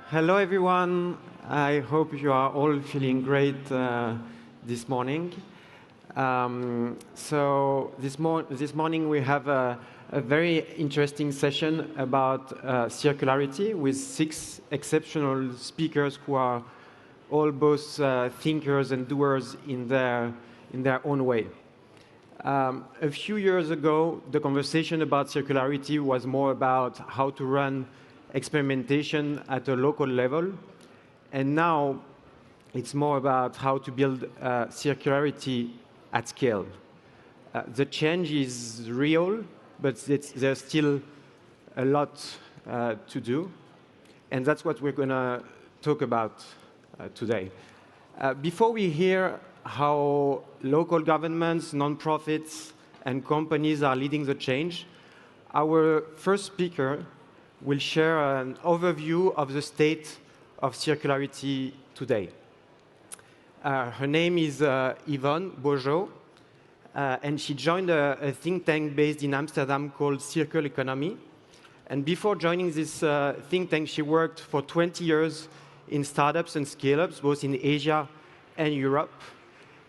Hello, everyone. I hope you are all feeling great this morning. So this morning we have a very interesting session about circularity with 6 exceptional speakers who are all both thinkers and doers in their own way. A few years ago, the conversation about circularity was more about how to run experimentation at a local level. And now it's more about how to build circularity at scale. The change is real, but there's still a lot to do. And that's what we're going to talk about today. Before we hear how local governments, nonprofits, and companies are leading the change, our first speaker will share an overview of the state of circularity today. Her name is Ivonne Bojoh, and she joined a think tank based in Amsterdam called Circular Economy. And before joining this think tank, she worked for 20 years in startups and scale-ups, both in Asia and Europe.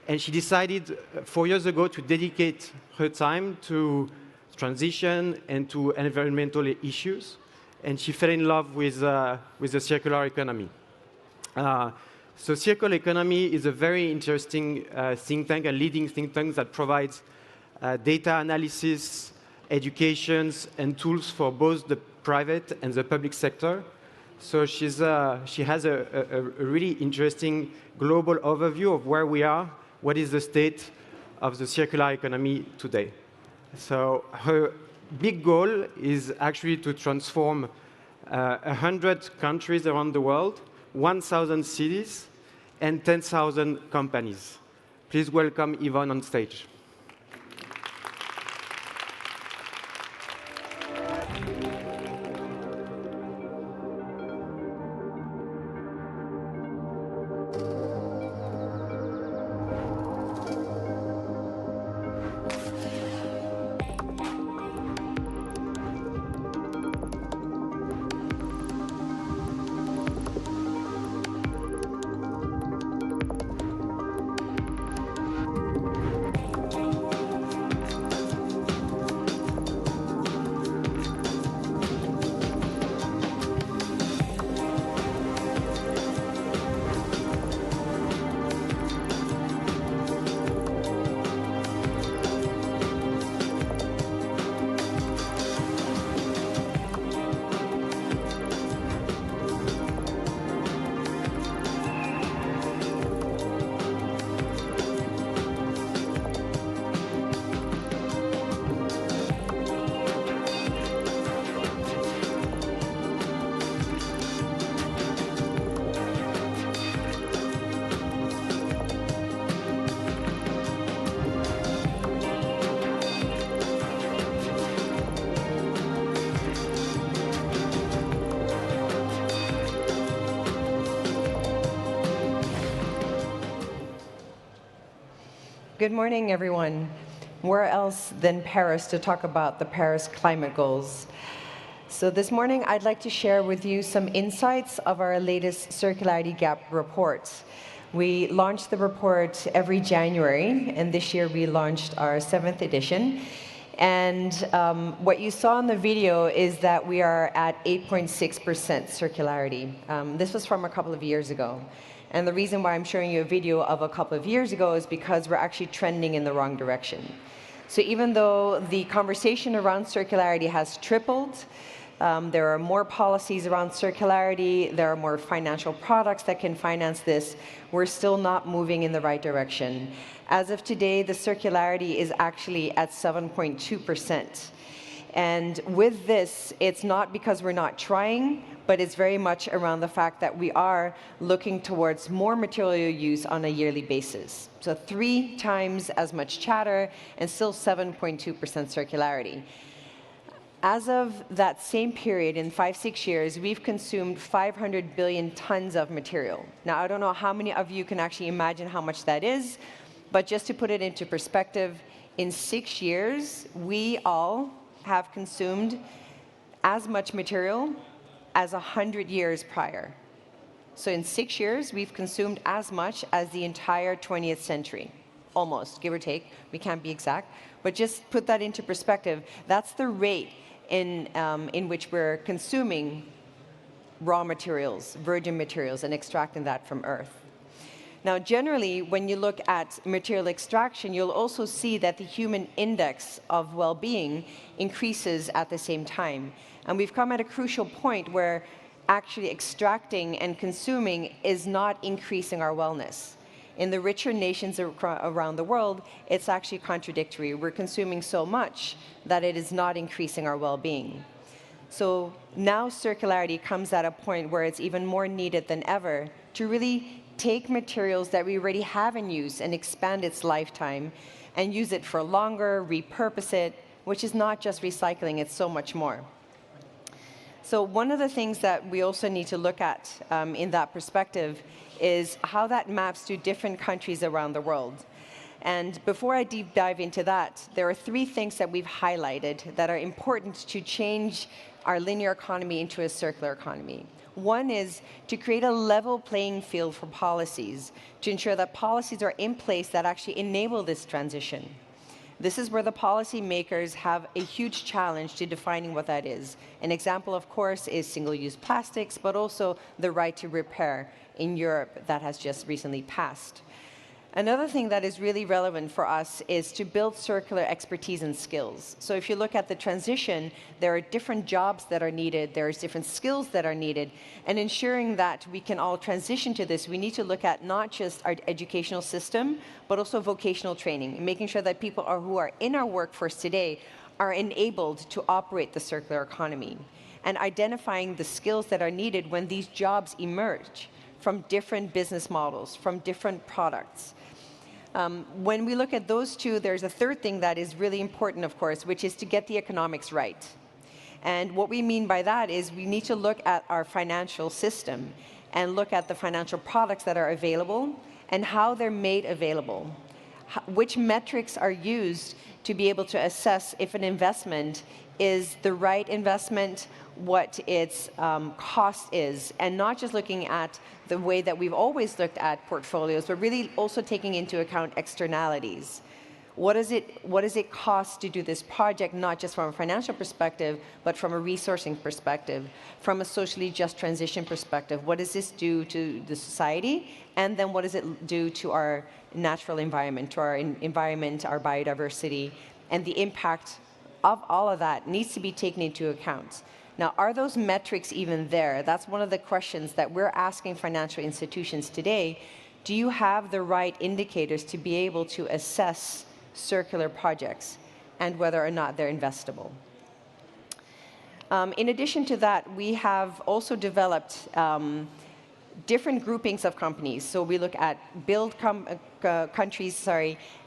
And she decided 4 years ago to dedicate her time to transition and to environmental issues. And she fell in love with the circular economy. So circular economy is a very interesting think tank, a leading think tank that provides data analysis, educations, and tools for both the private and the public sector. So she has a really interesting global overview of where we are, what is the state of the circular economy today. So her big goal is actually to transform 100 countries around the world, 1,000 cities, and 10,000 companies. Please welcome Ivonne on stage. Good morning, everyone. Where else than Paris to talk about the Paris climate goals? So this morning, I'd like to share with you some insights of our latest Circularity Gap report. We launch the report every January, and this year we launched our 7th edition. And what you saw in the video is that we are at 8.6% circularity. This was from a couple of years ago. And the reason why I'm showing you a video of a couple of years ago is because we're actually trending in the wrong direction. So even though the conversation around circularity has tripled, there are more policies around circularity, there are more financial products that can finance this, we're still not moving in the right direction. As of today, the circularity is actually at 7.2%. And with this, it's not because we're not trying, but it's very much around the fact that we are looking towards more material use on a yearly basis. So 3 times as much chatter and still 7.2% circularity. As of that same period, in 5-6 years, we've consumed 500 billion tons of material. Now, I don't know how many of you can actually imagine how much that is, but just to put it into perspective, in 6 years, we all have consumed as much material as 100 years prior. So in 6 years, we've consumed as much as the entire 20th century, almost, give or take. We can't be exact. But just put that into perspective. That's the rate in which we're consuming raw materials, virgin materials, and extracting that from Earth. Now, generally, when you look at material extraction, you'll also see that the human index of well-being increases at the same time. And we've come at a crucial point where actually extracting and consuming is not increasing our wellness. In the richer nations around the world, it's actually contradictory. We're consuming so much that it is not increasing our well-being. So now circularity comes at a point where it's even more needed than ever to really take materials that we already have in use and expand its lifetime and use it for longer, repurpose it, which is not just recycling, it's so much more. So one of the things that we also need to look at in that perspective is how that maps to different countries around the world. And before I deep dive into that, there are 3 things that we've highlighted that are important to change our linear economy into a circular economy. One is to create a level playing field for policies, to ensure that policies are in place that actually enable this transition. This is where the policymakers have a huge challenge to defining what that is. An example, of course, is single-use plastics, but also the right to repair in Europe that has just recently passed. Another thing that is really relevant for us is to build circular expertise and skills. So if you look at the transition, there are different jobs that are needed, there's different skills that are needed, and ensuring that we can all transition to this, we need to look at not just our educational system, but also vocational training, making sure that people who are in our workforce today are enabled to operate the circular economy, and identifying the skills that are needed when these jobs emerge from different business models, from different products. When we look at those 2, there's a 3rd thing that is really important, of course, which is to get the economics right. And what we mean by that is we need to look at our financial system and look at the financial products that are available and how they're made available. Which metrics are used to be able to assess if an investment is the right investment, what its cost is, and not just looking at the way that we've always looked at portfolios, but really also taking into account externalities. What does it cost to do this project, not just from a financial perspective, but from a resourcing perspective, from a socially just transition perspective? What does this do to the society? And then what does it do to our natural environment, to our environment, our biodiversity, and the impact of all of that needs to be taken into account. Now, are those metrics even there? That's one of the questions that we're asking financial institutions today. Do you have the right indicators to be able to assess circular projects and whether or not they're investable? In addition to that, we have also developed different groupings of companies. So we look at build countries,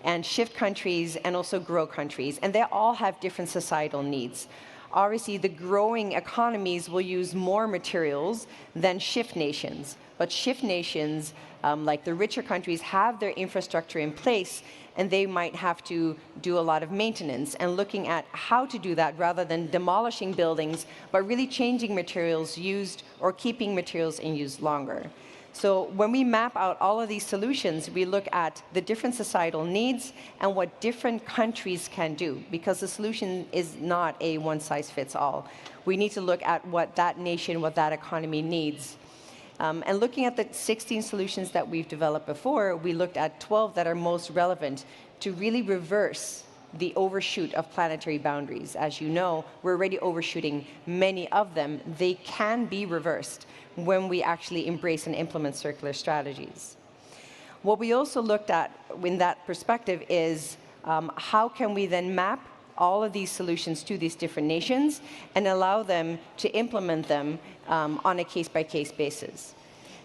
and shift countries, and also grow countries. And they all have different societal needs. Obviously, the growing economies will use more materials than shift nations. But shift nations, like the richer countries, have their infrastructure in place, and they might have to do a lot of maintenance and looking at how to do that rather than demolishing buildings, but really changing materials used or keeping materials in use longer. So when we map out all of these solutions, we look at the different societal needs and what different countries can do, because the solution is not a one-size-fits-all. We need to look at what that nation, what that economy needs. And looking at the 16 solutions that we've developed before, we looked at 12 that are most relevant to really reverse the overshoot of planetary boundaries. As you know, we're already overshooting many of them. They can be reversed when we actually embrace and implement circular strategies. What we also looked at in that perspective is how can we then map all of these solutions to these different nations and allow them to implement them on a case-by-case basis.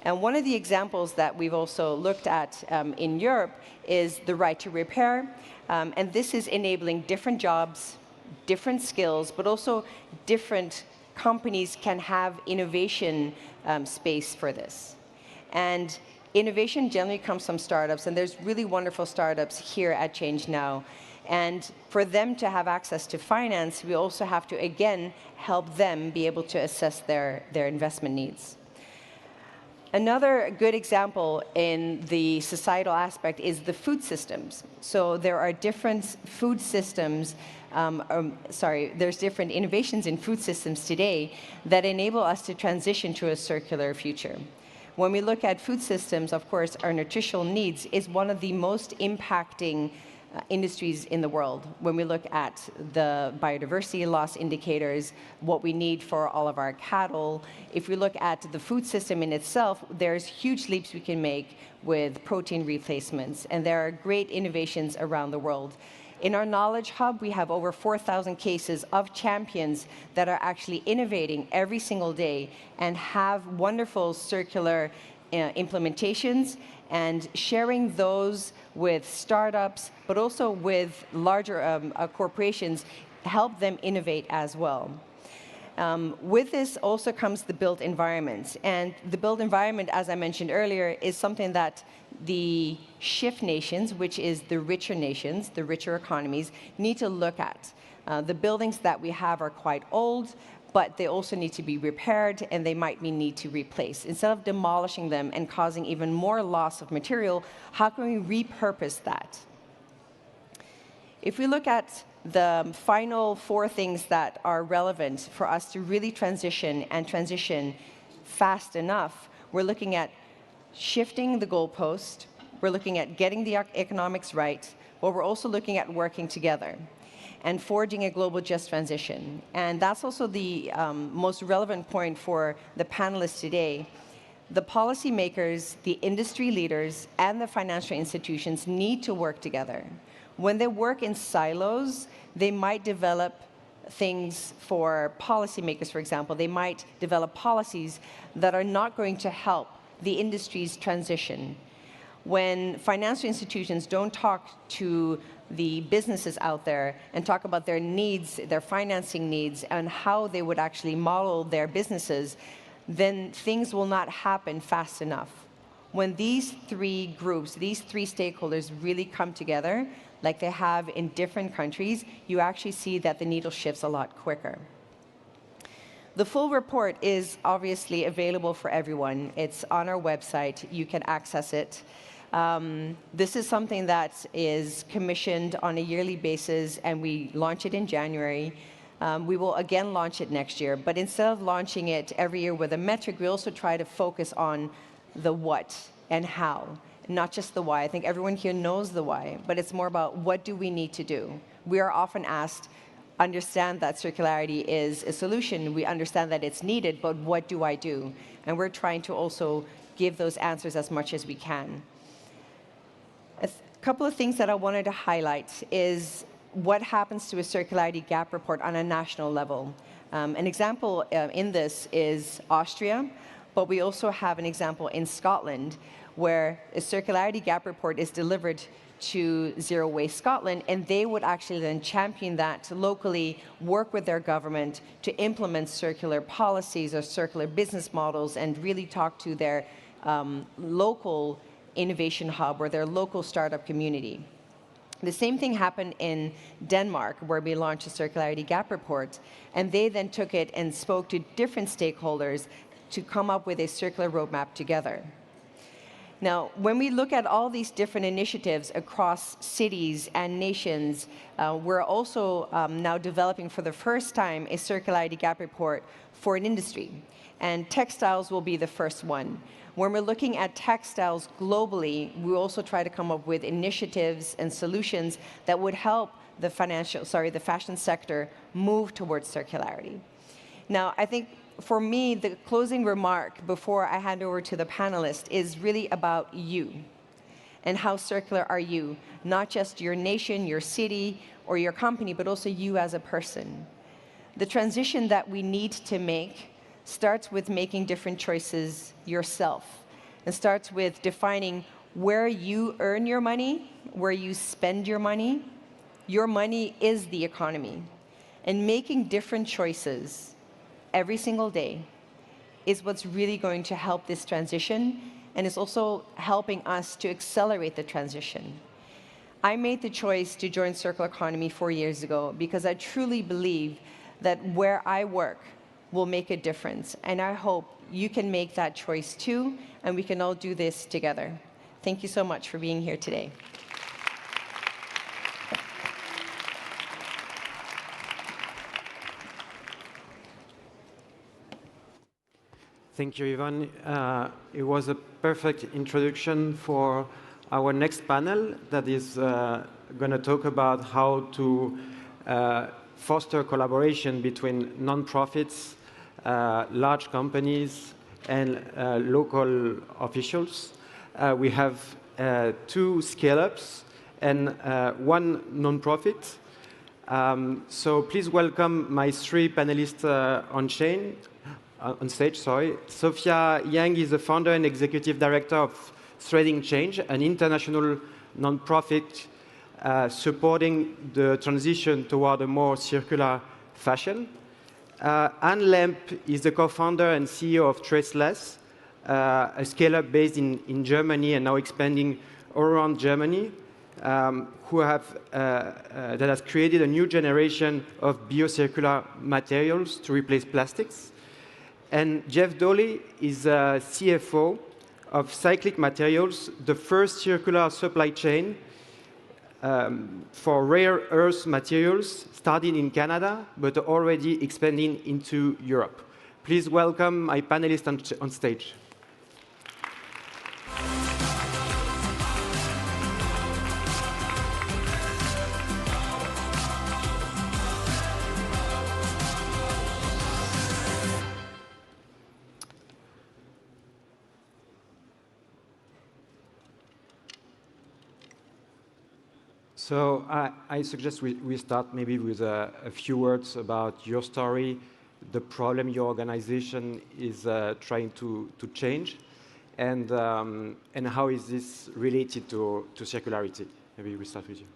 And one of the examples that we've also looked at in Europe is the right to repair. And this is enabling different jobs, different skills, but also different companies can have innovation space for this. And innovation generally comes from startups, and there's really wonderful startups here at ChangeNOW. And for them to have access to finance, we also have to, again, help them be able to assess their investment needs. Another good example in the societal aspect is the food systems. So there are different food systems, there's different innovations in food systems today that enable us to transition to a circular future. When we look at food systems, of course, our nutritional needs is one of the most impacting industries in the world. When we look at the biodiversity loss indicators, what we need for all of our cattle, if we look at the food system in itself, there's huge leaps we can make with protein replacements, and there are great innovations around the world. In our Knowledge Hub, we have over 4,000 cases of champions that are actually innovating every single day and have wonderful circular implementations, and sharing those with startups, but also with larger corporations, help them innovate as well. With this also comes the built environment. And the built environment, as I mentioned earlier, is something that the shift nations, which is the richer nations, the richer economies, need to look at. The buildings that we have are quite old, but they also need to be repaired, and they might need to replace. Instead of demolishing them and causing even more loss of material, how can we repurpose that? If we look at the final 4 things that are relevant for us to really transition and transition fast enough, we're looking at shifting the goalpost, we're looking at getting the economics right, but we're also looking at working together and forging a global just transition. And that's also the most relevant point for the panelists today. The policymakers, the industry leaders, and the financial institutions need to work together. When they work in silos, they might develop things for policymakers, for example. They might develop policies that are not going to help the industry's transition. When financial institutions don't talk to the businesses out there and talk about their needs, their financing needs, and how they would actually model their businesses, then things will not happen fast enough. When these 3 groups, these 3 stakeholders really come together, like they have in different countries, you actually see that the needle shifts a lot quicker. The full report is obviously available for everyone. It's on our website. You can access it. This is something that is commissioned on a yearly basis, and we launch it in January. We will again launch it next year, but instead of launching it every year with a metric, we also try to focus on the what and how, not just the why. I think everyone here knows the why, but it's more about what do we need to do. We are often asked, understand that circularity is a solution. We understand that it's needed, but what do I do? And we're trying to also give those answers as much as we can. A couple of things that I wanted to highlight is what happens to a circularity gap report on a national level. An example in this is Austria, but we also have an example in Scotland where a circularity gap report is delivered to Zero Waste Scotland, and they would actually then champion that locally, work with their government to implement circular policies or circular business models, and really talk to their local innovation hub or their local startup community. The same thing happened in Denmark, where we launched a circularity gap report, and they then took it and spoke to different stakeholders to come up with a circular roadmap together. Now, when we look at all these different initiatives across cities and nations, we're also now developing for the first time a circularity gap report for an industry. And textiles will be the first one. When we're looking at textiles globally, we also try to come up with initiatives and solutions that would help the fashion sector move towards circularity. Now, I think for me, the closing remark before I hand over to the panelists is really about you and how circular are you, not just your nation, your city, or your company, but also you as a person. The transition that we need to make starts with making different choices yourself, and starts with defining where you earn your money, where you spend your money. Your money is the economy, and making different choices every single day is what's really going to help this transition, and is also helping us to accelerate the transition. I made the choice to join Circular Economy 4 years ago because I truly believe that where I work will make a difference, and I hope you can make that choice too, and we can all do this together. Thank you so much for being here today. Thank you, Ivonne. It was a perfect introduction for our next panel that is going to talk about how to foster collaboration between nonprofits, large companies, and local officials. We have 2 scale-ups and 1 nonprofit. So please welcome my 3 panelists on stage. Sophia Yang is the founder and executive director of Threading Change, an international nonprofit supporting the transition toward a more circular fashion. Anne Lemp is the co-founder and CEO of Traceless, a scale-up based in Germany and now expanding all around Germany, that has created a new generation of biocircular materials to replace plastics. And Jeff Dawley is a CFO of Cyclic Materials, the first circular supply chain for rare earth materials, starting in Canada, but already expanding into Europe. Please welcome my panelists on stage. So I suggest we start maybe with a few words about your story, the problem your organization is trying to change, and how is this related to circularity? Maybe we start with you.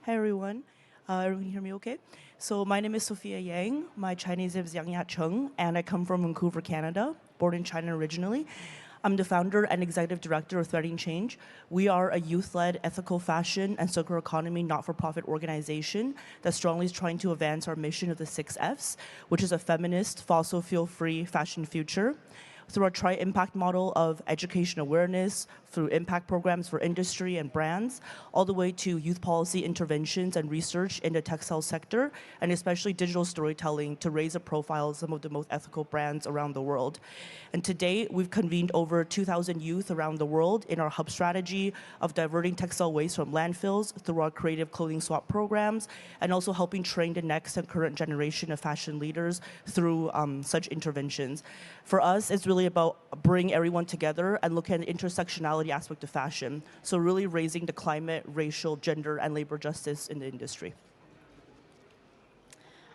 Hi, everyone. Everyone hear me okay? So my name is Sophia Yang. My Chinese name is Yang Ya-Cheng, and I come from Vancouver, Canada, born in China originally. I'm the founder and executive director of Threading Change. We are a youth-led ethical fashion and circular economy not-for-profit organization that strongly is trying to advance our mission of the 6 Fs, which is a feminist, fossil fuel-free fashion future. Through our tri-impact model of education awareness, through impact programs for industry and brands, all the way to youth policy interventions and research in the textile sector, and especially digital storytelling to raise the profile of some of the most ethical brands around the world. And to date, we've convened over 2,000 youth around the world in our hub strategy of diverting textile waste from landfills through our creative clothing swap programs, and also helping train the next and current generation of fashion leaders through such interventions. For us, it's really about bringing everyone together and looking at the intersectionality aspect of fashion. So really raising the climate, racial, gender, and labor justice in the industry.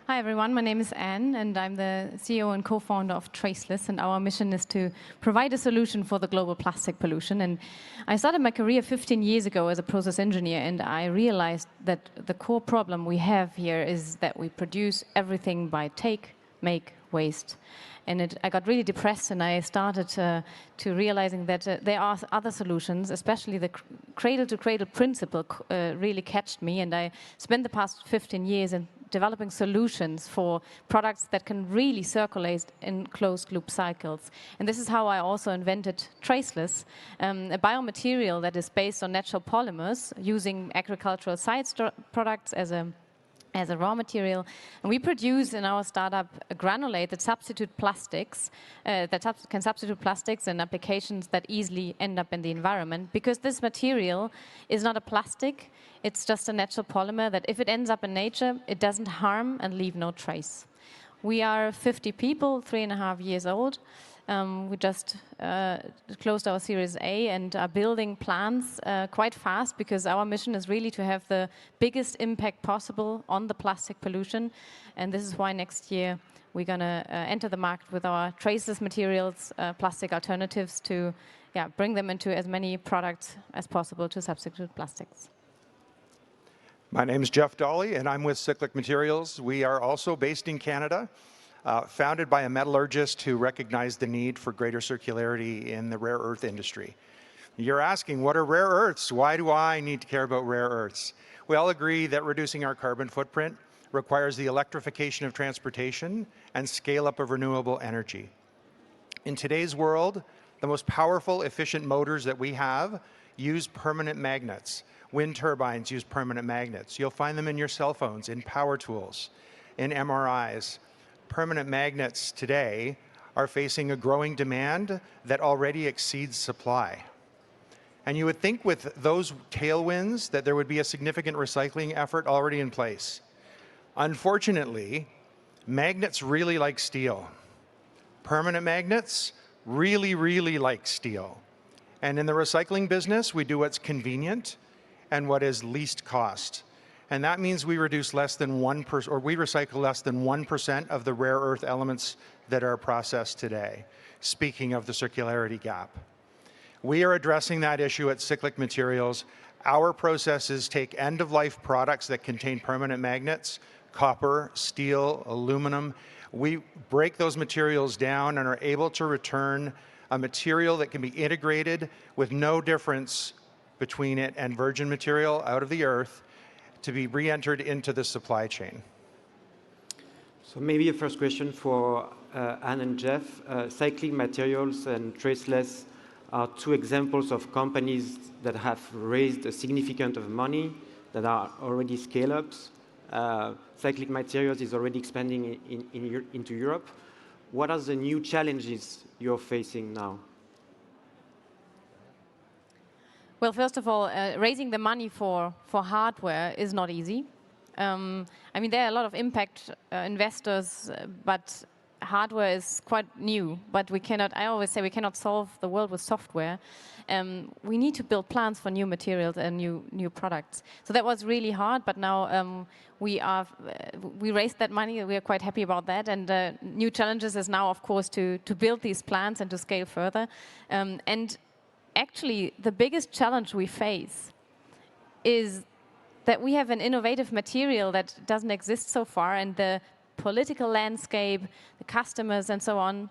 Hi, everyone. My name is Anne, and I'm the CEO and co-founder of Traceless, and our mission is to provide a solution for the global plastic pollution. And I started my career 15 years ago as a process engineer, and I realized that the core problem we have here is that we produce everything by take, make, waste. And I got really depressed, and I started to realizing that there are other solutions, especially the cradle-to-cradle principle really catched me. And I spent the past 15 years in developing solutions for products that can really circulate in closed-loop cycles. And this is how I also invented Traceless, a biomaterial that is based on natural polymers using agricultural side products as a raw material. And we produce in our startup a granulate that substitute plastics, can substitute plastics in applications that easily end up in the environment, because this material is not a plastic, it's just a natural polymer that if it ends up in nature, it doesn't harm and leave no trace. We are 50 people, 3.5 years old. We just closed our Series A and are building plans quite fast, because our mission is really to have the biggest impact possible on the plastic pollution. And this is why next year we're going to enter the market with our traceless materials, plastic alternatives, to bring them into as many products as possible to substitute plastics. My name is Jeff Dawley, and I'm with Cyclic Materials. We are also based in Canada. Founded by a metallurgist who recognized the need for greater circularity in the rare earth industry. You're asking, what are rare earths? Why do I need to care about rare earths? We all agree that reducing our carbon footprint requires the electrification of transportation and scale up of renewable energy. In today's world, the most powerful, efficient motors that we have use permanent magnets. Wind turbines use permanent magnets. You'll find them in your cell phones, in power tools, in MRIs. Permanent magnets today are facing a growing demand that already exceeds supply. And you would think with those tailwinds that there would be a significant recycling effort already in place. Unfortunately, magnets really like steel. Permanent magnets really, really like steel. And in the recycling business, we do what's convenient and what is least cost. And that means we reduce less than 1%, or we recycle less than 1% of the rare earth elements that are processed today. Speaking of the circularity gap. We are addressing that issue at Cyclic Materials. Our processes take end-of-life products that contain permanent magnets, copper, steel, aluminum. We break those materials down and are able to return a material that can be integrated with no difference between it and virgin material out of the earth to be re-entered into the supply chain. So maybe a first question for Anne and Jeff. Cyclic Materials and Traceless are two examples of companies that have raised a significant amount of money, that are already scale-ups. Cyclic Materials is already expanding into Europe. What are the new challenges you're facing now? Well, first of all, raising the money for hardware is not easy. I mean, there are a lot of impact investors, but hardware is quite new. But we cannot, I always say, we cannot solve the world with software. We need to build plans for new materials and new products. So that was really hard, but now we raised that money. We are quite happy about that. And new challenges is now, of course, to build these plans and to scale further. And actually, the biggest challenge we face is that we have an innovative material that doesn't exist so far, and the political landscape, the customers and so on,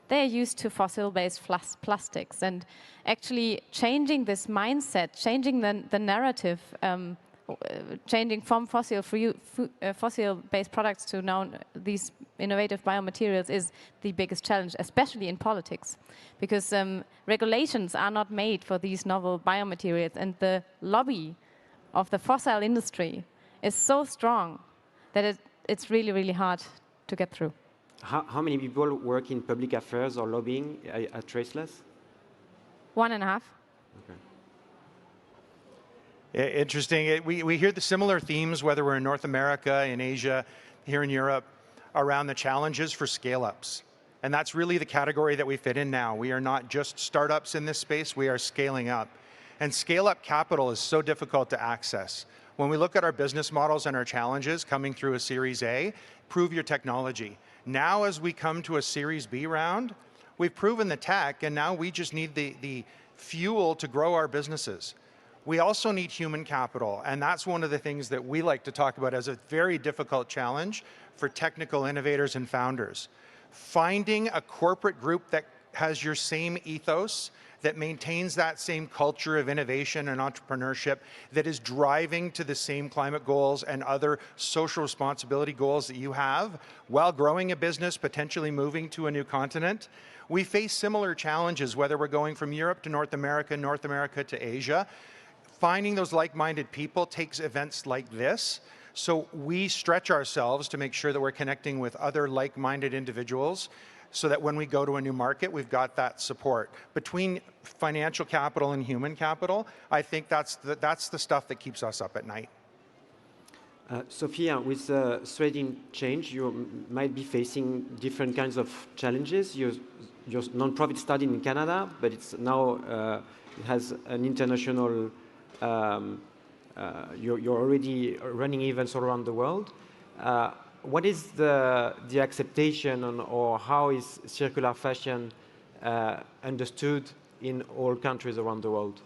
they're used to fossil-based plastics. And actually changing this mindset, changing the narrative, changing from fossil-based products to now these innovative biomaterials is the biggest challenge, especially in politics. Because regulations are not made for these novel biomaterials, and the lobby of the fossil industry is so strong that it's really, really hard to get through. How many people work in public affairs or lobbying at Traceless? 1.5. Okay. Interesting. We hear the similar themes, whether we're in North America, in Asia, here in Europe, around the challenges for scale-ups. And that's really the category that we fit in now. We are not just startups in this space, we are scaling up. And scale-up capital is so difficult to access. When we look at our business models and our challenges coming through a Series A, prove your technology. Now as we come to a Series B round, we've proven the tech, and now we just need the fuel to grow our businesses. We also need human capital, and that's one of the things that we like to talk about as a very difficult challenge for technical innovators and founders. Finding a corporate group that has your same ethos, that maintains that same culture of innovation and entrepreneurship, that is driving to the same climate goals and other social responsibility goals that you have, while growing a business, potentially moving to a new continent. We face similar challenges, whether we're going from Europe to North America to Asia. Finding those like-minded people takes events like this. So we stretch ourselves to make sure that we're connecting with other like-minded individuals, so that when we go to a new market, we've got that support. Between financial capital and human capital, I think that's the stuff that keeps us up at night. Sophia, with Threading Change, you might be facing different kinds of challenges. Your nonprofit started in Canada, but it's now it has an international. You're already running events all around the world. What is the acceptation or how is circular fashion understood in all countries around the world?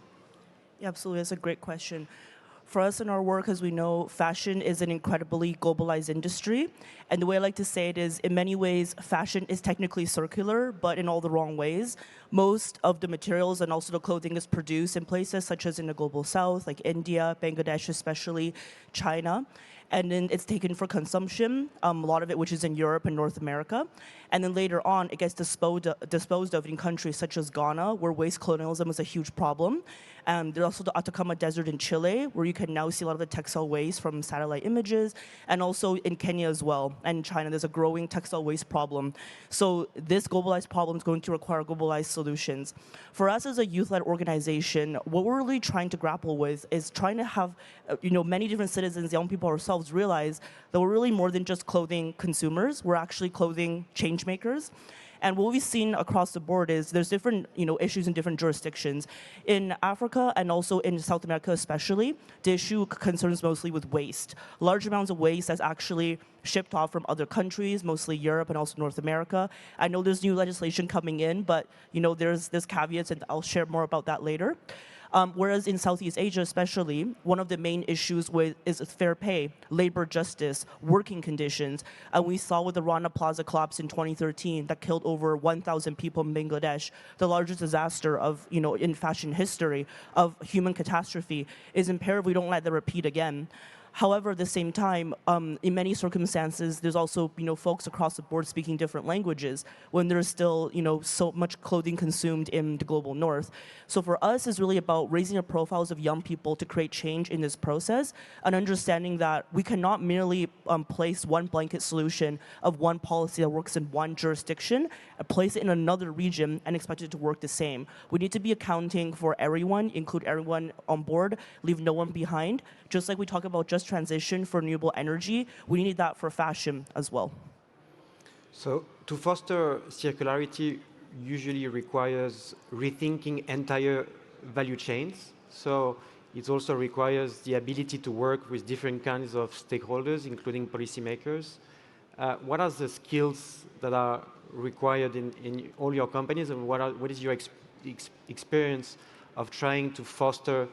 Yeah, absolutely, that's a great question. For us in our work, as we know, fashion is an incredibly globalized industry. And the way I like to say it is, in many ways, fashion is technically circular, but in all the wrong ways. Most of the materials and also the clothing is produced in places such as in the global south, like India, Bangladesh especially, China. and then it's taken for consumption, a lot of it which is in Europe and North America. And then later on, it gets disposed of in countries such as Ghana, where waste colonialism is a huge problem. And there's also the Atacama Desert in Chile, where you can now see a lot of the textile waste from satellite images, and also in Kenya as well, and China, there's a growing textile waste problem. So this globalized problem is going to require globalized solutions. For us as a youth-led organization, what we're really trying to grapple with is trying to have many different citizens, young people ourselves, realize that we're really more than just clothing consumers, we're actually clothing change makers. And what we've seen across the board is there's different issues in different jurisdictions. In Africa and also in South America especially, the issue concerns mostly with waste. Large amounts of waste that's actually shipped off from other countries, mostly Europe and also North America. I know there's new legislation coming in, but there's caveats, and I'll share more about that later. Whereas in Southeast Asia especially, one of the main issues is fair pay, labor justice, working conditions. And we saw with the Rana Plaza collapse in 2013 that killed over 1,000 people in Bangladesh, the largest disaster in fashion history of human catastrophe. Is imperative we don't let that repeat again. However, at the same time, in many circumstances, there's also folks across the board speaking different languages when there's still so much clothing consumed in the global north. So for us, it's really about raising the profiles of young people to create change in this process, and understanding that we cannot merely place one blanket solution of one policy that works in one jurisdiction, place it in another region, and expect it to work the same. We need to be accounting for everyone, include everyone on board, leave no one behind. Just like we talk about just transition for renewable energy, we need that for fashion as well. So to foster circularity usually requires rethinking entire value chains. So it also requires the ability to work with different kinds of stakeholders, including policymakers. What are the skills that are required in all your companies, and what is your experience of trying to foster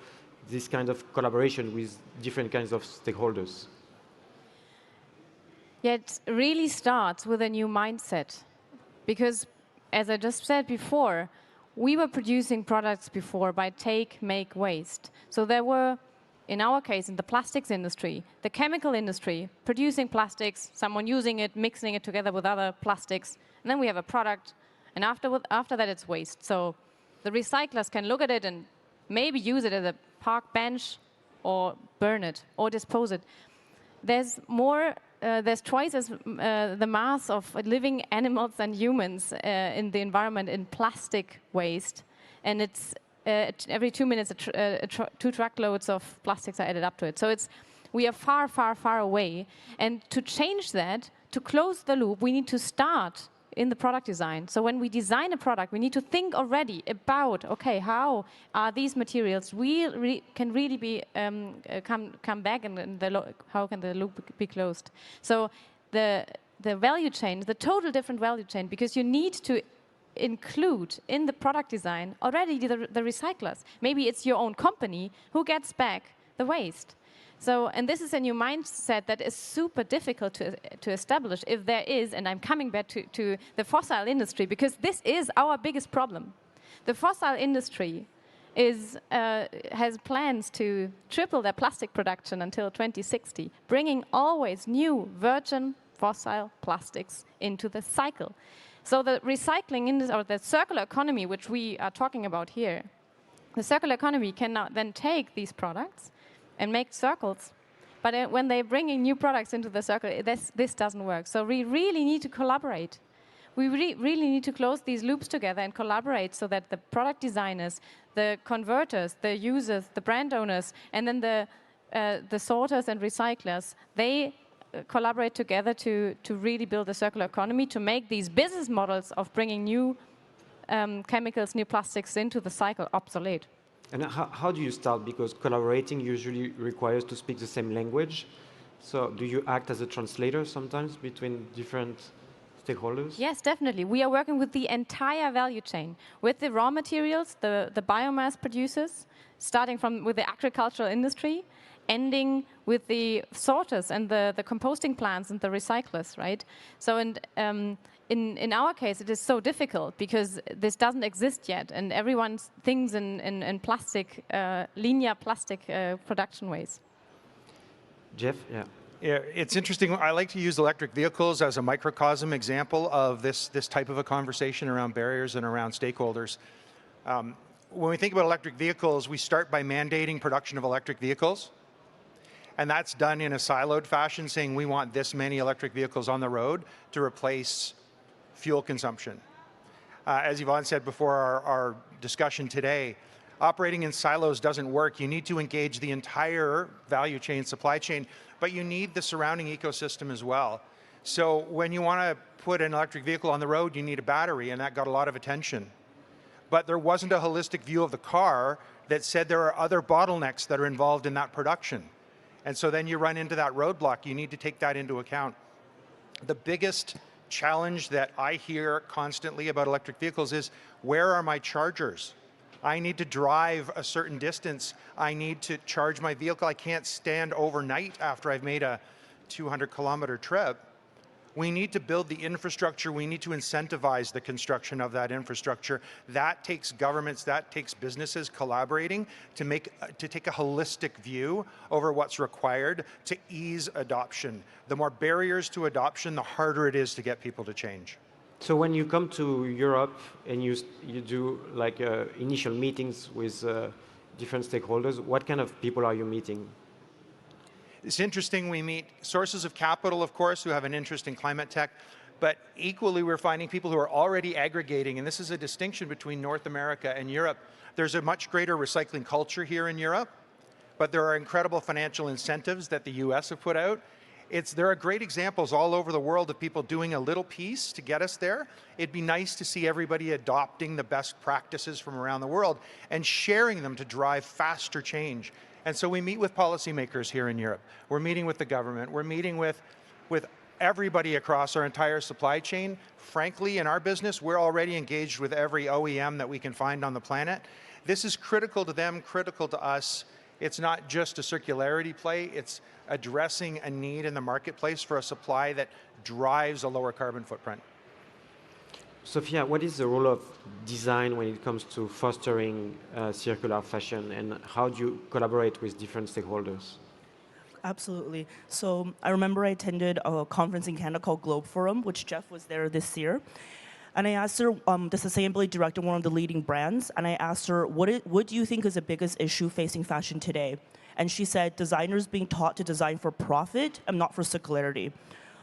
this kind of collaboration with different kinds of stakeholders? Yeah, it really starts with a new mindset. Because, as I just said before, we were producing products before by take, make, waste. So there were, in our case, in the plastics industry, the chemical industry, producing plastics, someone using it, mixing it together with other plastics, and then we have a product, and after that it's waste. So the recyclers can look at it and maybe use it as a park bench, or burn it, or dispose it. There's twice as the mass of living animals and humans in the environment in plastic waste, and it's every 2 minutes 2 truckloads of plastics are added up to it. So we are far, far, far away, and to change that, to close the loop, we need to start in the product design. So when we design a product, we need to think already about, okay, how are these materials can really be come back, and how can the loop be closed? So the value chain, the total different value chain, because you need to include in the product design already the recyclers. Maybe it's your own company who gets back the waste. So, and this is a new mindset that is super difficult to establish if there is, and I'm coming back to the fossil industry, because this is our biggest problem. The fossil industry has plans to triple their plastic production until 2060, bringing always new virgin fossil plastics into the cycle. So the recycling industry, or the circular economy, which we are talking about here, the circular economy can now then take these products and make circles. But when they're bringing new products into the circle, this doesn't work. So we really need to collaborate. We really need to close these loops together and collaborate so that the product designers, the converters, the users, the brand owners, and then the sorters and recyclers, they collaborate together to really build a circular economy, to make these business models of bringing new chemicals, new plastics into the cycle obsolete. And how do you start? Because collaborating usually requires to speak the same language. So do you act as a translator sometimes between different stakeholders? Yes, definitely. We are working with the entire value chain, with the raw materials, the biomass producers, starting with the agricultural industry, ending with the sorters and the composting plants and the recyclers, right? So in our case, it is so difficult because this doesn't exist yet, and everyone thinks in plastic, linear plastic production ways. Jeff, yeah. It's interesting. I like to use electric vehicles as a microcosm example of this type of a conversation around barriers and around stakeholders. When we think about electric vehicles, we start by mandating production of electric vehicles. And that's done in a siloed fashion, saying we want this many electric vehicles on the road to replace fuel consumption. As Ivonne said before our discussion today, operating in silos doesn't work. You need to engage the entire value chain, supply chain, but you need the surrounding ecosystem as well. So when you want to put an electric vehicle on the road, you need a battery, and that got a lot of attention. But there wasn't a holistic view of the car that said there are other bottlenecks that are involved in that production. And so then you run into that roadblock. You need to take that into account. The biggest challenge that I hear constantly about electric vehicles is, where are my chargers? I need to drive a certain distance. I need to charge my vehicle. I can't stand overnight after I've made a 200-kilometer trip. We need to build the infrastructure. We need to incentivize the construction of that infrastructure. That takes governments, that takes businesses collaborating to take a holistic view over what's required to ease adoption. The more barriers to adoption, the harder it is to get people to change. So when you come to Europe and you do like initial meetings with different stakeholders, what kind of people are you meeting? It's interesting, we meet sources of capital, of course, who have an interest in climate tech, but equally we're finding people who are already aggregating, and this is a distinction between North America and Europe. There's a much greater recycling culture here in Europe, but there are incredible financial incentives that the US have put out. There are great examples all over the world of people doing a little piece to get us there. It'd be nice to see everybody adopting the best practices from around the world and sharing them to drive faster change. And so we meet with policymakers here in Europe. We're meeting with the government. We're meeting with everybody across our entire supply chain. Frankly, in our business, we're already engaged with every OEM that we can find on the planet. This is critical to them, critical to us. It's not just a circularity play, it's addressing a need in the marketplace for a supply that drives a lower carbon footprint. Sophia, what is the role of design when it comes to fostering circular fashion, and how do you collaborate with different stakeholders? Absolutely. So I remember I attended a conference in Canada called Globe Forum, which Jeff was there this year. And I asked her, the sustainability director, one of the leading brands, and I asked her, what do you think is the biggest issue facing fashion today? And she said, designers being taught to design for profit and not for circularity.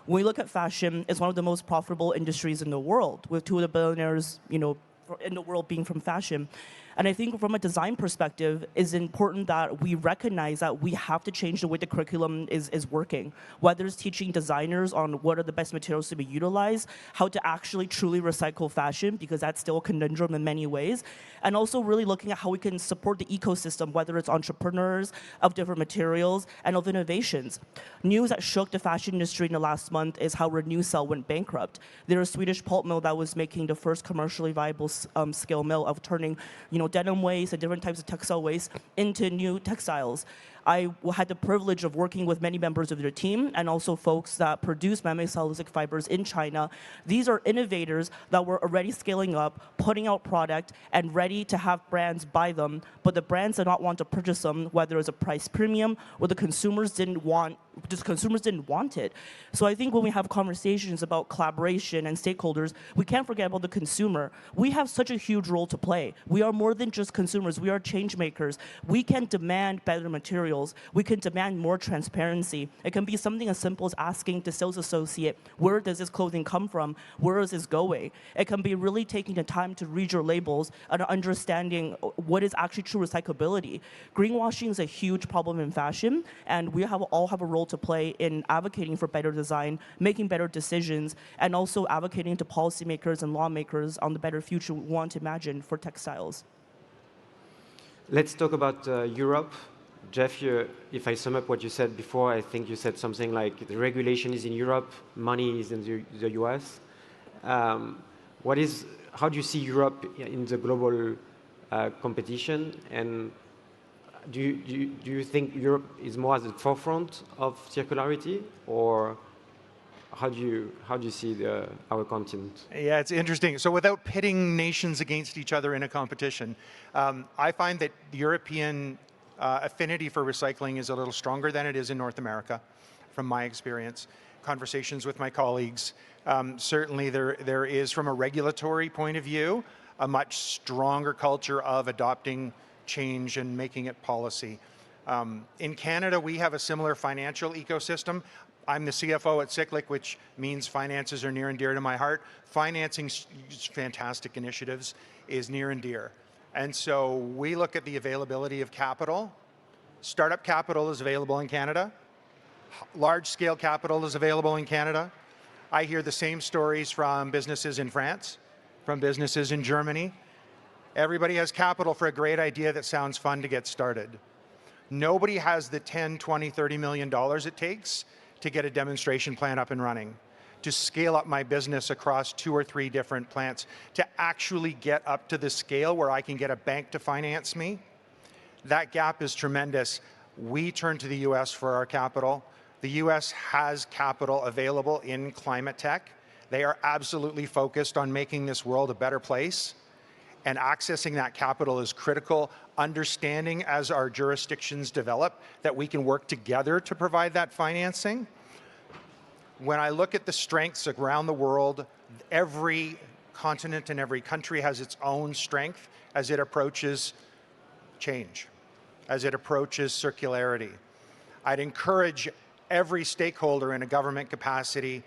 When we look at fashion, it's one of the most profitable industries in the world, with 2 of the billionaires, in the world being from fashion. And I think from a design perspective, it's important that we recognize that we have to change the way the curriculum is working. Whether it's teaching designers on what are the best materials to be utilized, how to actually truly recycle fashion, because that's still a conundrum in many ways, and also really looking at how we can support the ecosystem, whether it's entrepreneurs of different materials and of innovations. News that shook the fashion industry in the last month is how Renewcell went bankrupt. They're a Swedish pulp mill that was making the first commercially viable scale mill of turning, denim waste and different types of textile waste into new textiles. I had the privilege of working with many members of their team and also folks that produce man-made cellulosic fibers in China. These are innovators that were already scaling up, putting out product, and ready to have brands buy them, but the brands did not want to purchase them, whether it's a price premium or the consumers didn't want it. So I think when we have conversations about collaboration and stakeholders, we can't forget about the consumer. We have such a huge role to play. We are more than just consumers. We are change makers. We can demand better materials. We can demand more transparency. It can be something as simple as asking the sales associate, where does this clothing come from? Where is this going? It can be really taking the time to read your labels and understanding what is actually true recyclability. Greenwashing is a huge problem in fashion, and we all have a role to play in advocating for better design, making better decisions, and also advocating to policymakers and lawmakers on the better future we want to imagine for textiles. Let's talk about Europe. Jeff, if I sum up what you said before, I think you said something like the regulation is in Europe, money is in the US. How do you see Europe in the global competition? And do you think Europe is more at the forefront of circularity, or how do you see our continent? Yeah, it's interesting. So without pitting nations against each other in a competition, I find that the European affinity for recycling is a little stronger than it is in North America. from my experience, conversations with my colleagues. Certainly there is, from a regulatory point of view, a much stronger culture of adopting change and making it policy. In Canada, we have a similar financial ecosystem. I'm the CFO at Cyclic, which means finances are near and dear to my heart. Financing fantastic initiatives is near and dear. And so we look at the availability of capital. Startup capital is available in Canada. Large-scale capital is available in Canada. I hear the same stories from businesses in France, from businesses in Germany. Everybody has capital for a great idea that sounds fun to get started. Nobody has the 10, 20, $30 million it takes to get a demonstration plant up and running, to scale up my business across 2 or 3 different plants, to actually get up to the scale where I can get a bank to finance me. That gap is tremendous. We turn to the US for our capital. The US has capital available in climate tech. They are absolutely focused on making this world a better place, and accessing that capital is critical. Understanding as our jurisdictions develop that we can work together to provide that financing. When I look at the strengths around the world, every continent and every country has its own strength as it approaches change, as it approaches circularity. I'd encourage every stakeholder in a government capacity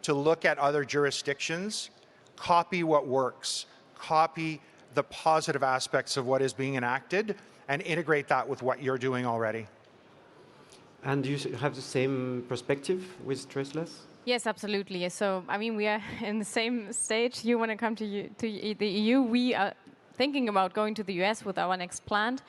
to look at other jurisdictions, copy what works, copy the positive aspects of what is being enacted, and integrate that with what you're doing already. And do you have the same perspective with traceless? Yes, absolutely. So, I mean, we are in the same stage. You want to come to the EU. We are thinking about going to the US with our next plant.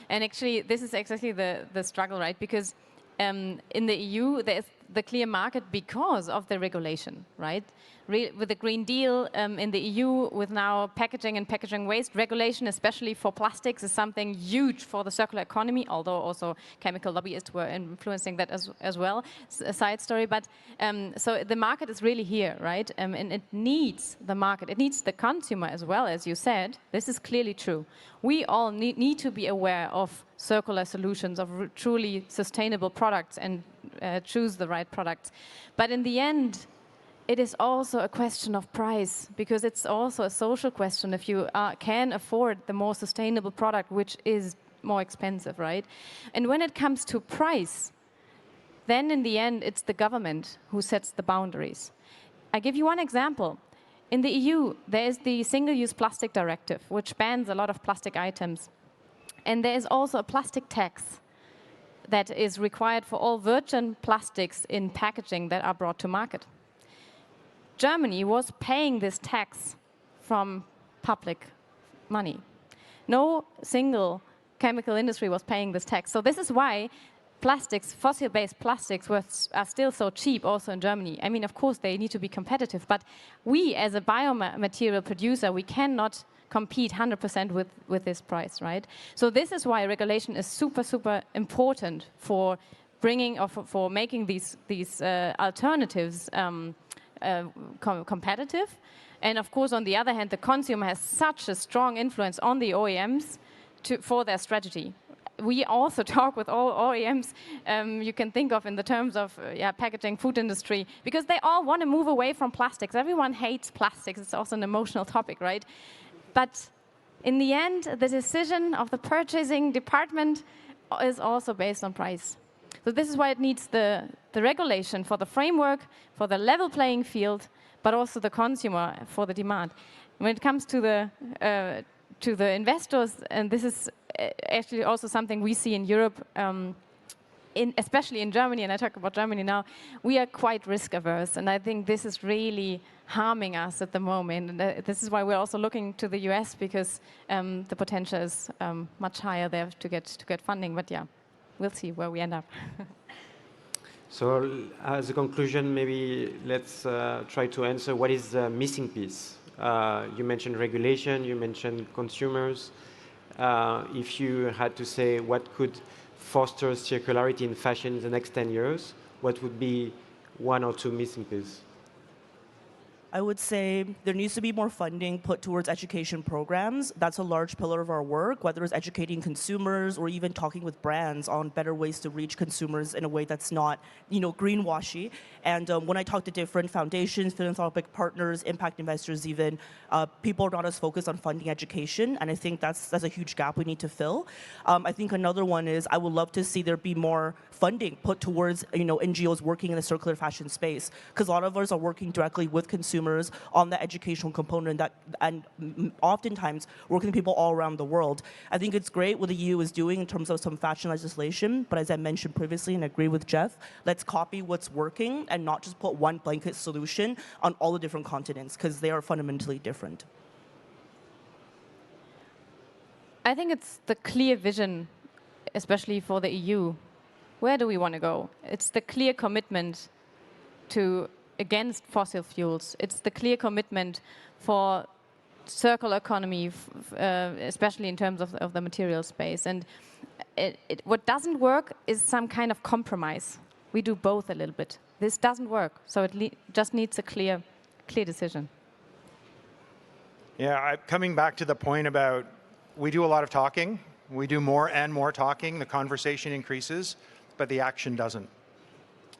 And actually, this is exactly the struggle, right? Because in the EU, there is the clear market because of the regulation, right? With the Green Deal in the EU, with now packaging and packaging waste, regulation, especially for plastics, is something huge for the circular economy, although also chemical lobbyists were influencing that as well, a side story. But so the market is really here, right? And it needs the market. It needs the consumer as well, as you said. This is clearly true. We all need to be aware of circular solutions, of truly sustainable products, and choose the right products. But in the end, it is also a question of price, because it's also a social question. If you can afford the more sustainable product, which is more expensive, right? And when it comes to price, then in the end, it's the government who sets the boundaries. I give you one example. In the EU, there is the Single-Use Plastic Directive, which bans a lot of plastic items. And there is also a plastic tax that is required for all virgin plastics in packaging that are brought to market. Germany was paying this tax from public money. No single chemical industry was paying this tax. So this is why plastics, fossil-based plastics, are still so cheap also in Germany. I mean, of course, they need to be competitive, but we, as a biomaterial producer, we cannot compete 100% with this price, right? So this is why regulation is super, super important for bringing or for making these alternatives competitive. And of course, on the other hand, the consumer has such a strong influence on the OEMs for their strategy. We also talk with all OEMs you can think of in the terms of packaging, food industry, because they all want to move away from plastics. Everyone hates plastics. It's also an emotional topic, right? But in the end, the decision of the purchasing department is also based on price. So this is why it needs the regulation for the framework, for the level playing field, but also the consumer for the demand. When it comes to the investors, and this is actually also something we see in Europe, especially in Germany, and I talk about Germany now, we are quite risk averse, and I think this is really harming us at the moment. And this is why we're also looking to the US, because the potential is much higher there to get funding. But yeah, we'll see where we end up. So as a conclusion, maybe let's try to answer what is the missing piece. You mentioned regulation, you mentioned consumers. If you had to say what could foster circularity in fashion in the next 10 years, what would be 1 or 2 missing pieces? I would say there needs to be more funding put towards education programs. That's a large pillar of our work, whether it's educating consumers or even talking with brands on better ways to reach consumers in a way that's not, greenwashy. And when I talk to different foundations, philanthropic partners, impact investors even, people are not as focused on funding education, and I think that's a huge gap we need to fill. I think another one is I would love to see there be more funding put towards NGOs working in the circular fashion space, because a lot of us are working directly with consumers on the educational component and oftentimes working with people all around the world. I think it's great what the EU is doing in terms of some fashion legislation, but as I mentioned previously and I agree with Jeff, let's copy what's working and not just put one blanket solution on all the different continents, because they are fundamentally different. I think it's the clear vision, especially for the EU. Where do we want to go? It's the clear commitment against fossil fuels. It's the clear commitment for circular economy, especially in terms of the material space. And what doesn't work is some kind of compromise. We do both a little bit. This doesn't work, so it just needs a clear decision. Yeah, coming back to the point about we do a lot of talking. We do more and more talking. The conversation increases, but the action doesn't.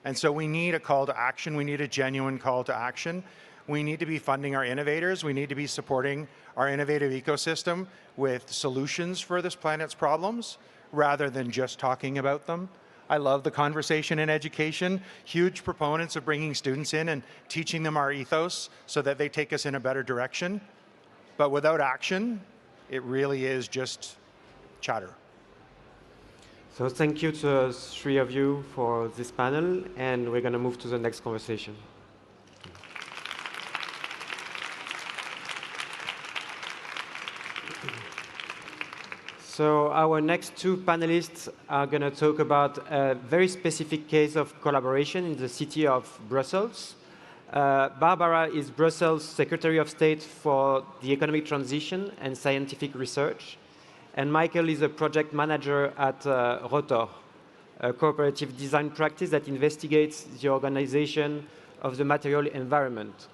And so we need a call to action. We need a genuine call to action. We need to be funding our innovators. We need to be supporting our innovative ecosystem with solutions for this planet's problems rather than just talking about them. I love the conversation in education. Huge proponents of bringing students in and teaching them our ethos so that they take us in a better direction. But without action, it really is just chatter. So thank you to the three of you for this panel, and we're going to move to the next conversation. So our next two panelists are going to talk about a very specific case of collaboration in the city of Brussels. Barbara is Brussels Secretary of State for the Economic Transition and Scientific Research. And Michaël is a project manager at Rotor, a cooperative design practice that investigates the organization of the material environment.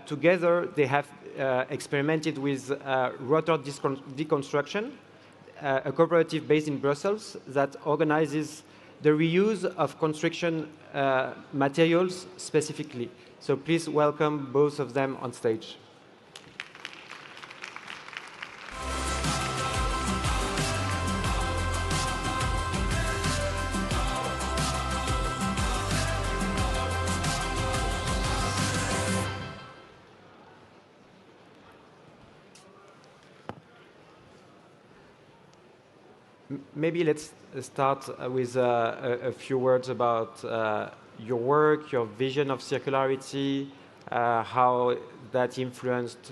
Together, they have experimented with Rotor Deconstruction, a cooperative based in Brussels that organizes the reuse of construction materials specifically. So please welcome both of them on stage. Maybe let's start with a few words about your work, your vision of circularity, how that influenced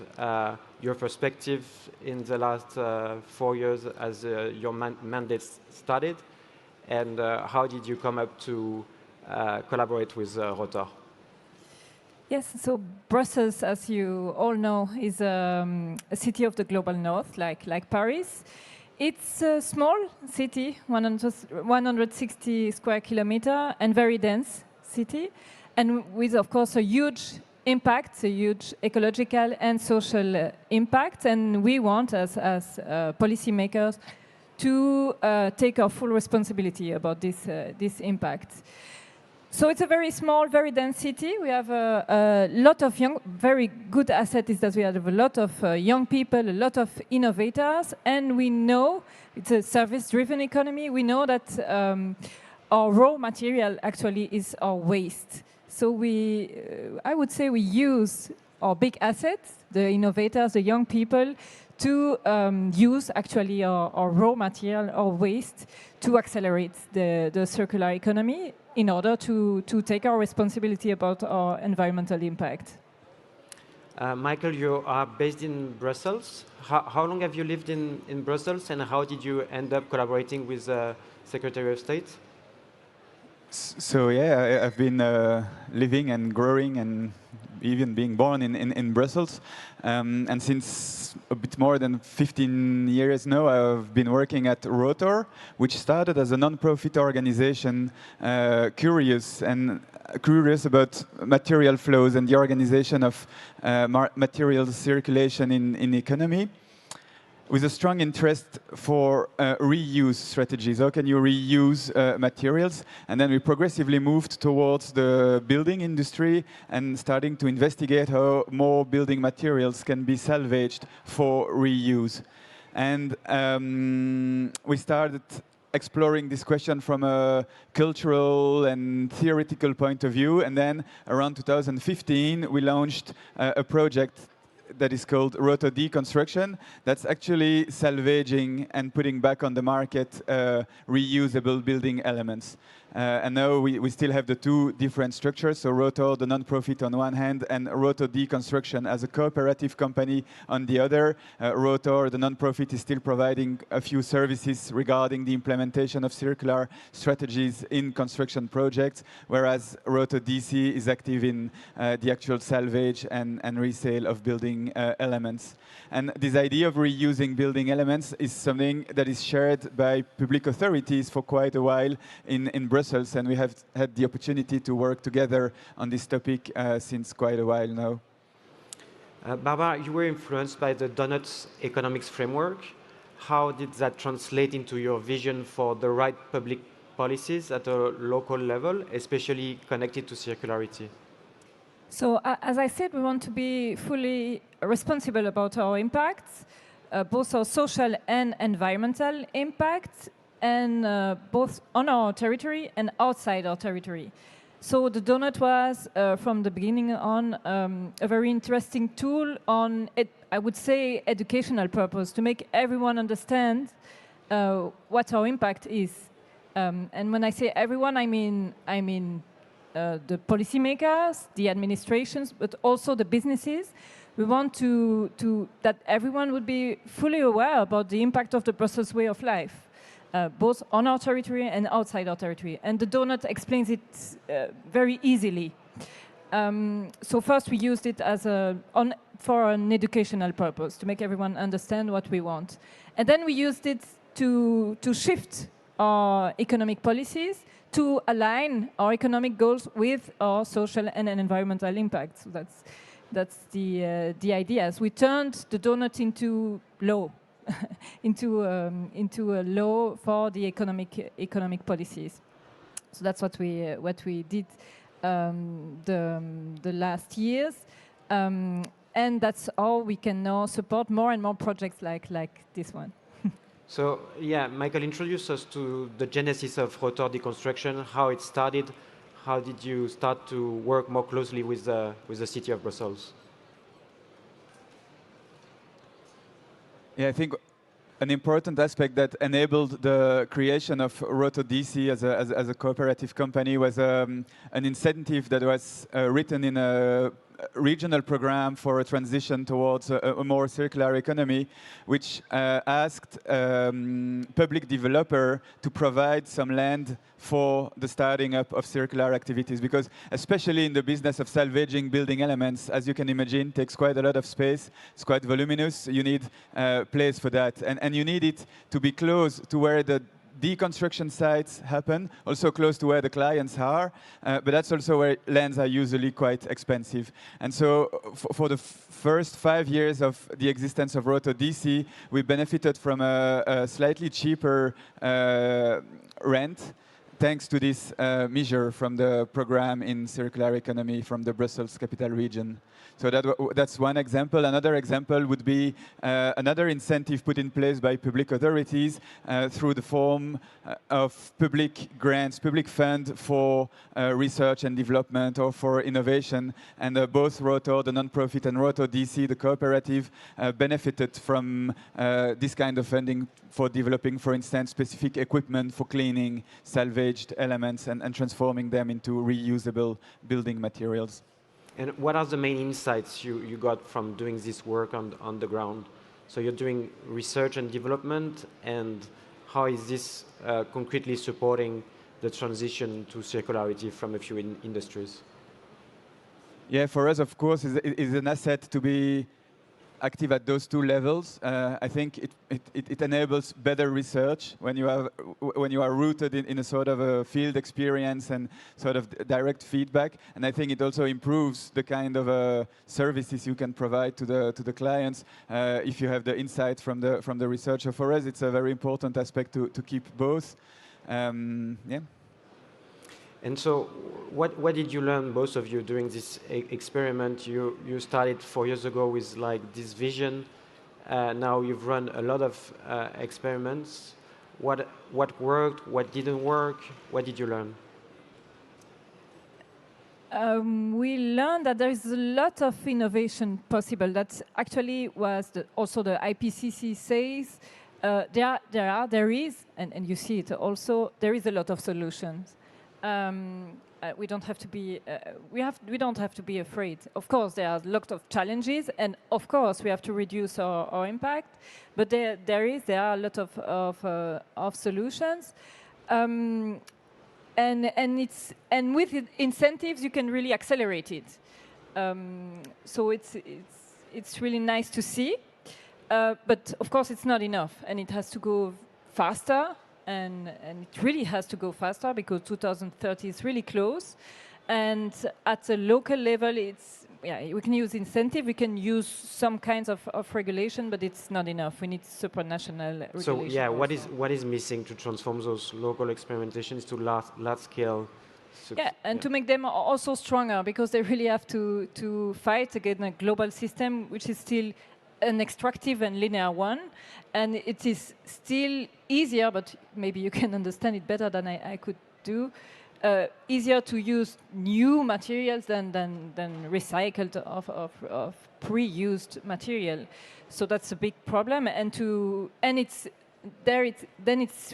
your perspective in the last 4 years as your mandate started, and how did you come up to collaborate with Rotor? Yes, so Brussels, as you all know, is a city of the global north, like Paris. It's a small city, 160 square kilometers, and very dense city, and with, of course, a huge impact, a huge ecological and social impact. And we want, as policymakers, to take our full responsibility about this impact. So it's a very small, very dense city. We have a lot of very good asset is that we have a lot of young people, a lot of innovators, and we know it's a service-driven economy. We know that our raw material actually is our waste. So I would say we use our big assets, the innovators, the young people, to use actually our raw material, our waste, to accelerate the circular economy in order to take our responsibility about our environmental impact. Michaël, you are based in Brussels. How long have you lived in Brussels, and how did you end up collaborating with the Secretary of State? So yeah, I've been living and growing and even being born in Brussels. And since a bit more than 15 years now, I've been working at Rotor, which started as a non-profit organization, curious about material flows and the organization of material circulation in economy, with a strong interest for reuse strategies. How can you reuse materials? And then we progressively moved towards the building industry and starting to investigate how more building materials can be salvaged for reuse. And we started exploring this question from a cultural and theoretical point of view. And then around 2015, we launched a project that is called Rotor Deconstruction. That's actually salvaging and putting back on the market reusable building elements. And now we still have the two different structures, so Rotor, the non-profit on one hand, and Rotor Deconstruction as a cooperative company on the other. Rotor, the non-profit, is still providing a few services regarding the implementation of circular strategies in construction projects, whereas Rotor DC is active in the actual salvage and resale of building elements. And this idea of reusing building elements is something that is shared by public authorities for quite a while in Brussels, and we have had the opportunity to work together on this topic since quite a while now. Barbara, you were influenced by the Donuts economics framework. How did that translate into your vision for the right public policies at a local level, especially connected to circularity? So as I said, we want to be fully responsible about our impacts, both our social and environmental impacts, and both on our territory and outside our territory. So the donut was, from the beginning on, a very interesting tool on, I would say, educational purpose, to make everyone understand what our impact is. And when I say everyone, I mean the policymakers, the administrations, but also the businesses. We want that everyone would be fully aware about the impact of the Brussels way of life, both on our territory and outside our territory. And the donut explains it very easily. So first we used it as for an educational purpose, to make everyone understand what we want. And then we used it to shift our economic policies to align our economic goals with our social and environmental impacts. So that's the idea. So we turned the donut into law, into a law for the economic policies. So that's what we did the last years, and that's how we can now support more and more projects like this one. So, yeah, Michaël, introduce us to the genesis of Rotor Deconstruction, how it started. How did you start to work more closely with the city of Brussels? Yeah, I think an important aspect that enabled the creation of Rotor DC as a cooperative company was an incentive that was written in a regional program for a transition towards a more circular economy, which asked public developer to provide some land for the starting up of circular activities, because especially in the business of salvaging building elements, as you can imagine, takes quite a lot of space. It's quite voluminous. You need place for that, and you need it to be close to where the deconstruction sites happen, also close to where the clients are, but that's also where lands are usually quite expensive. And so for the first 5 years of the existence of Rotor DC, we benefited from a slightly cheaper rent, thanks to this measure from the program in circular economy from the Brussels capital region. So that's one example. Another example would be another incentive put in place by public authorities through the form of public grants, public fund for research and development or for innovation. And both Rotor, the non-profit, and Rotor DC, the cooperative, benefited from this kind of funding for developing, for instance, specific equipment for cleaning salvaged elements and transforming them into reusable building materials. And what are the main insights you got from doing this work on the ground? So you're doing research and development, and how is this concretely supporting the transition to circularity from a few industries? Yeah, for us, of course, is an asset to be active at those two levels. I think it enables better research when you are rooted in a sort of a field experience and sort of direct feedback. And I think it also improves the kind of services you can provide to the clients if you have the insight from the research. So for us, it's a very important aspect to keep both. Yeah. And so, what did you learn, both of you, during this experiment? You started 4 years ago with like this vision. Now you've run a lot of experiments. What worked? What didn't work? What did you learn? We learned that there is a lot of innovation possible. That actually was also the IPCC says. There is, and you see it also. There is a lot of solutions. We don't have to be. We don't have to be afraid. Of course, there are a lot of challenges, and of course, we have to reduce our impact. But there are a lot of solutions, and with incentives, you can really accelerate it. So it's really nice to see, but of course, it's not enough, and it has to go faster. And it really has to go faster because 2030 is really close. And at a local level, we can use incentive, we can use some kinds of regulation, but it's not enough. We need supranational regulation. So yeah, what is missing to transform those local experimentations to large scale? Yeah, and to make them also stronger, because they really have to fight against a global system, which is still an extractive and linear one, and it is still easier, but maybe you can understand it better than I could do, easier to use new materials than recycled of pre-used material. So that's a big problem, and it's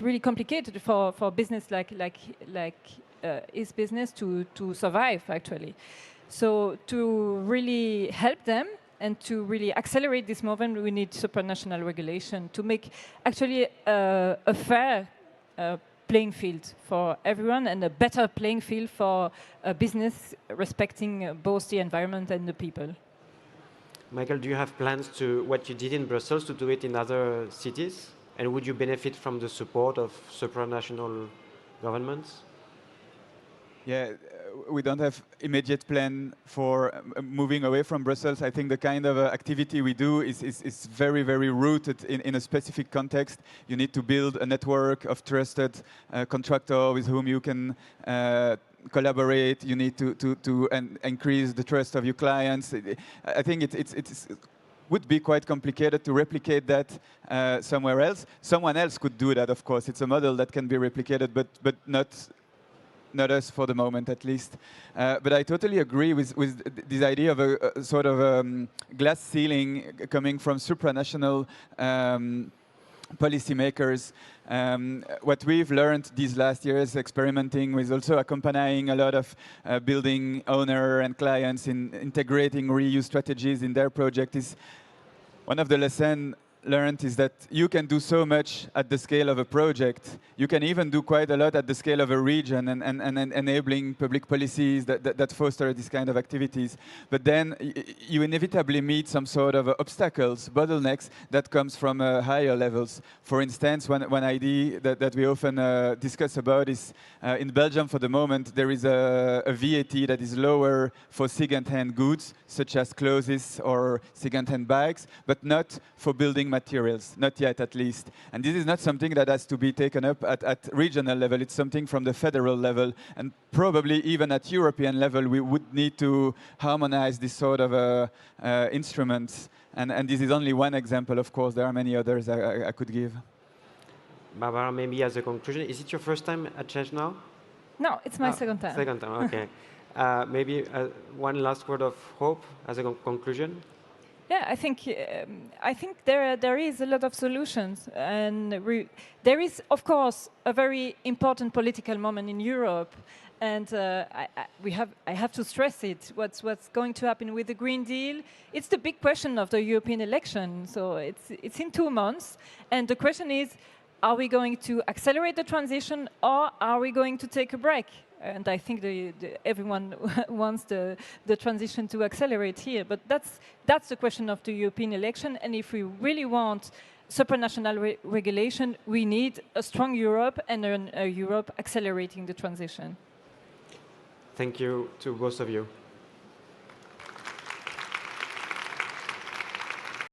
really complicated for business like his business to survive actually. So to really help them and to really accelerate this movement, we need supranational regulation to make actually a fair playing field for everyone and a better playing field for a business respecting both the environment and the people. Michaël, do you have plans to what you did in Brussels to do it in other cities? And would you benefit from the support of supranational governments? Yeah, we don't have immediate plan for moving away from Brussels. I think the kind of activity we do is very, very rooted in a specific context. You need to build a network of trusted contractors with whom you can collaborate. You need to increase the trust of your clients. I think it would be quite complicated to replicate that somewhere else. Someone else could do that, of course. It's a model that can be replicated, but not us for the moment, at least. But I totally agree with this idea of a sort of glass ceiling coming from supranational policymakers. What we've learned these last years experimenting with also accompanying a lot of building owner and clients in integrating reuse strategies in their project is one of the lessons learned is that you can do so much at the scale of a project. You can even do quite a lot at the scale of a region and enabling public policies that foster these kind of activities. But then you inevitably meet some sort of obstacles, bottlenecks that comes from higher levels. For instance, one idea that we often discuss about is in Belgium for the moment there is a VAT that is lower for second-hand goods such as clothes or second-hand bags, but not for building materials, not yet at least. And this is not something that has to be taken up at regional level. It's something from the federal level, and probably even at European level we would need to harmonize this sort of instruments. And this is only one example, of course. There are many others I could give. Barbara, maybe as a conclusion, is it your first time at ChangeNOW? No, it's my second time. Second time, okay. Maybe one last word of hope as a conclusion? Yeah, I think there is a lot of solutions, and there is, of course, a very important political moment in Europe, and I have to stress it. What's going to happen with the Green Deal? It's the big question of the European election. So it's in 2 months, and the question is, are we going to accelerate the transition, or are we going to take a break? And I think everyone wants the transition to accelerate here. But that's the question of the European election. And if we really want supranational regulation, we need a strong Europe and a Europe accelerating the transition. Thank you to both of you.